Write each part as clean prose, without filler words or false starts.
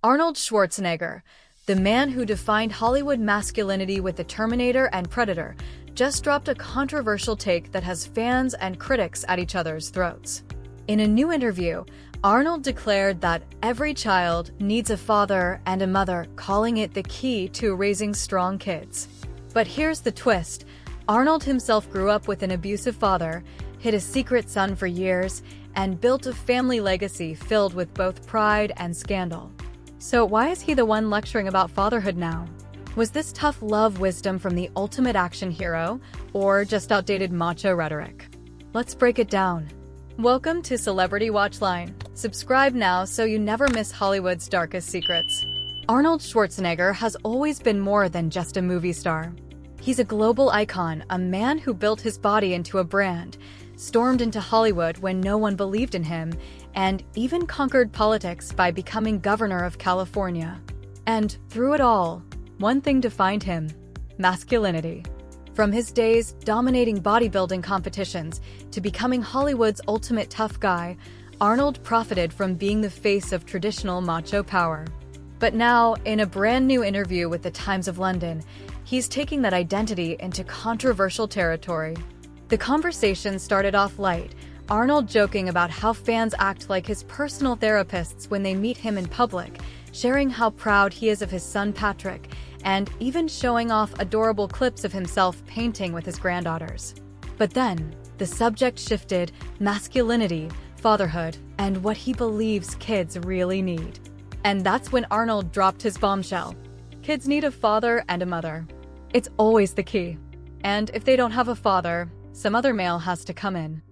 Arnold Schwarzenegger, the man who defined Hollywood masculinity with The Terminator and Predator, just dropped a controversial take that has fans and critics at each other's throats. In a new interview, Arnold declared that every child needs a father and a mother, calling it the key to raising strong kids. But here's the twist. Arnold himself grew up with an abusive father, hid a secret son for years, and built a family legacy filled with both pride and scandal. So why is he the one lecturing about fatherhood now? Was this tough love wisdom from the ultimate action hero, or just outdated macho rhetoric? Let's break it down. Welcome to Celebrity Watchline. Subscribe now so you never miss Hollywood's darkest secrets. Arnold Schwarzenegger has always been more than just a movie star. He's a global icon, a man who built his body into a brand, stormed into Hollywood when no one believed in him, and even conquered politics by becoming governor of California. And through it all, one thing defined him: masculinity. From his days dominating bodybuilding competitions to becoming Hollywood's ultimate tough guy, Arnold profited from being the face of traditional macho power. But now, in a brand new interview with the Times of London, he's taking that identity into controversial territory. The conversation started off light, Arnold joking about how fans act like his personal therapists when they meet him in public, sharing how proud he is of his son Patrick, and even showing off adorable clips of himself painting with his granddaughters. But then, the subject shifted: masculinity, fatherhood, and what he believes kids really need. And that's when Arnold dropped his bombshell. Kids need a father and a mother. It's always the key. And if they don't have a father, some other male has to come in.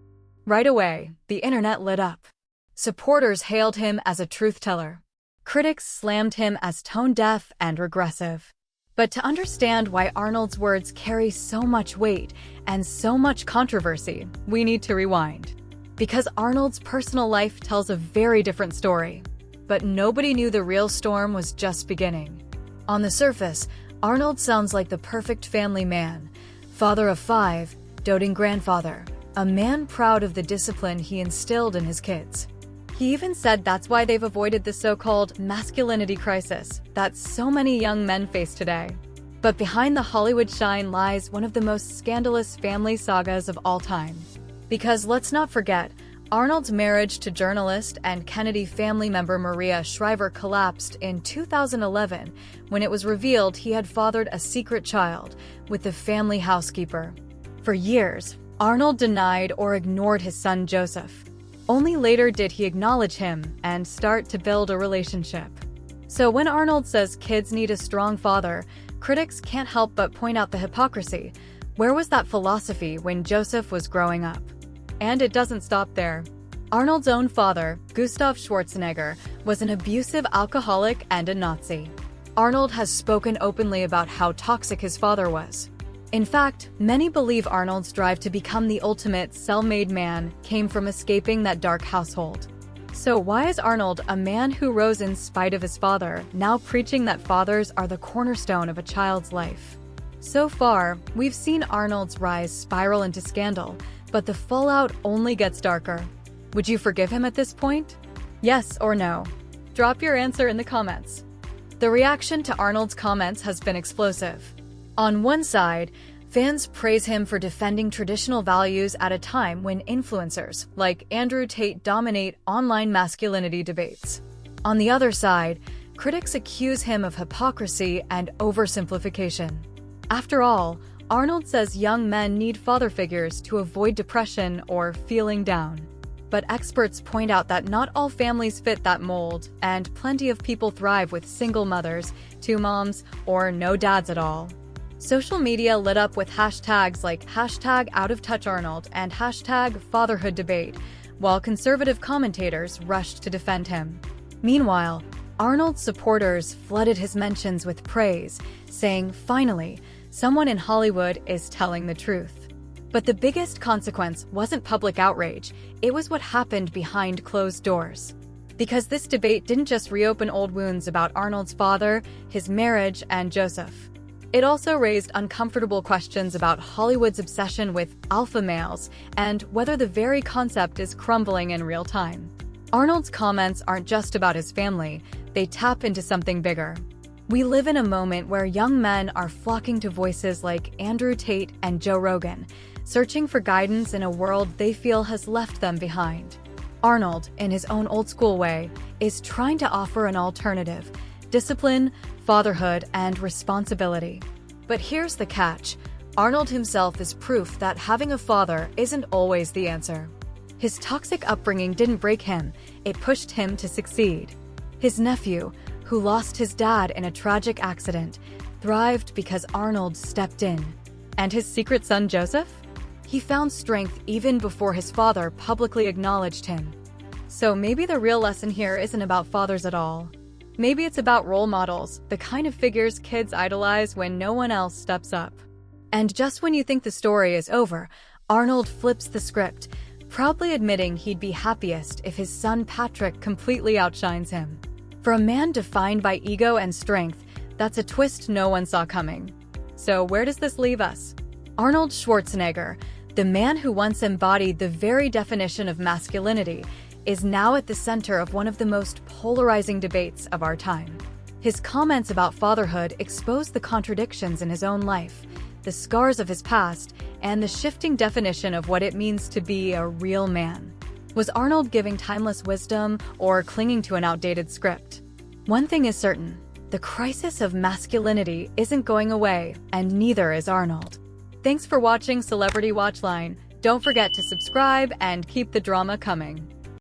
Right away, the internet lit up. Supporters hailed him as a truth-teller. Critics slammed him as tone-deaf and regressive. But to understand why Arnold's words carry so much weight and so much controversy, we need to rewind. Because Arnold's personal life tells a very different story. But nobody knew the real storm was just beginning. On the surface, Arnold sounds like the perfect family man, father of 5, doting grandfather, a man proud of the discipline he instilled in his kids. He even said that's why they've avoided the so-called masculinity crisis that so many young men face today. But behind the Hollywood shine lies one of the most scandalous family sagas of all time. Because let's not forget, Arnold's marriage to journalist and Kennedy family member Maria Shriver collapsed in 2011 when it was revealed he had fathered a secret child with the family housekeeper. For years, Arnold denied or ignored his son Joseph. Only later did he acknowledge him and start to build a relationship. So when Arnold says kids need a strong father, critics can't help but point out the hypocrisy. Where was that philosophy when Joseph was growing up? And it doesn't stop there. Arnold's own father, Gustav Schwarzenegger, was an abusive alcoholic and a Nazi. Arnold has spoken openly about how toxic his father was. In fact, many believe Arnold's drive to become the ultimate self-made man came from escaping that dark household. So why is Arnold, a man who rose in spite of his father, now preaching that fathers are the cornerstone of a child's life? So far, we've seen Arnold's rise spiral into scandal, but the fallout only gets darker. Would you forgive him at this point? Yes or no? Drop your answer in the comments. The reaction to Arnold's comments has been explosive. On one side, fans praise him for defending traditional values at a time when influencers like Andrew Tate dominate online masculinity debates. On the other side, critics accuse him of hypocrisy and oversimplification. After all, Arnold says young men need father figures to avoid depression or feeling down. But experts point out that not all families fit that mold, and plenty of people thrive with single mothers, 2 moms, or no dads at all. Social media lit up with hashtags like #OutOfTouchArnold and #FatherhoodDebate, while conservative commentators rushed to defend him. Meanwhile, Arnold's supporters flooded his mentions with praise, saying, "Finally, someone in Hollywood is telling the truth." But the biggest consequence wasn't public outrage, it was what happened behind closed doors. Because this debate didn't just reopen old wounds about Arnold's father, his marriage, and Joseph. It also raised uncomfortable questions about Hollywood's obsession with alpha males and whether the very concept is crumbling in real time. Arnold's comments aren't just about his family, they tap into something bigger. We live in a moment where young men are flocking to voices like Andrew Tate and Joe Rogan, searching for guidance in a world they feel has left them behind. Arnold, in his own old-school way, is trying to offer an alternative: discipline, fatherhood, and responsibility. But here's the catch: Arnold himself is proof that having a father isn't always the answer. His toxic upbringing didn't break him, it pushed him to succeed. His nephew, who lost his dad in a tragic accident, thrived because Arnold stepped in. And his secret son Joseph? He found strength even before his father publicly acknowledged him. So maybe the real lesson here isn't about fathers at all. Maybe it's about role models, the kind of figures kids idolize when no one else steps up. And just when you think the story is over, Arnold flips the script, proudly admitting he'd be happiest if his son Patrick completely outshines him. For a man defined by ego and strength, that's a twist no one saw coming. So where does this leave us? Arnold Schwarzenegger, the man who once embodied the very definition of masculinity, is now at the center of one of the most polarizing debates of our time. His comments about fatherhood expose the contradictions in his own life, the scars of his past, and the shifting definition of what it means to be a real man. Was Arnold giving timeless wisdom or clinging to an outdated script? One thing is certain: the crisis of masculinity isn't going away, and neither is Arnold. Thanks for watching Celebrity Watchline. Don't forget to subscribe and keep the drama coming.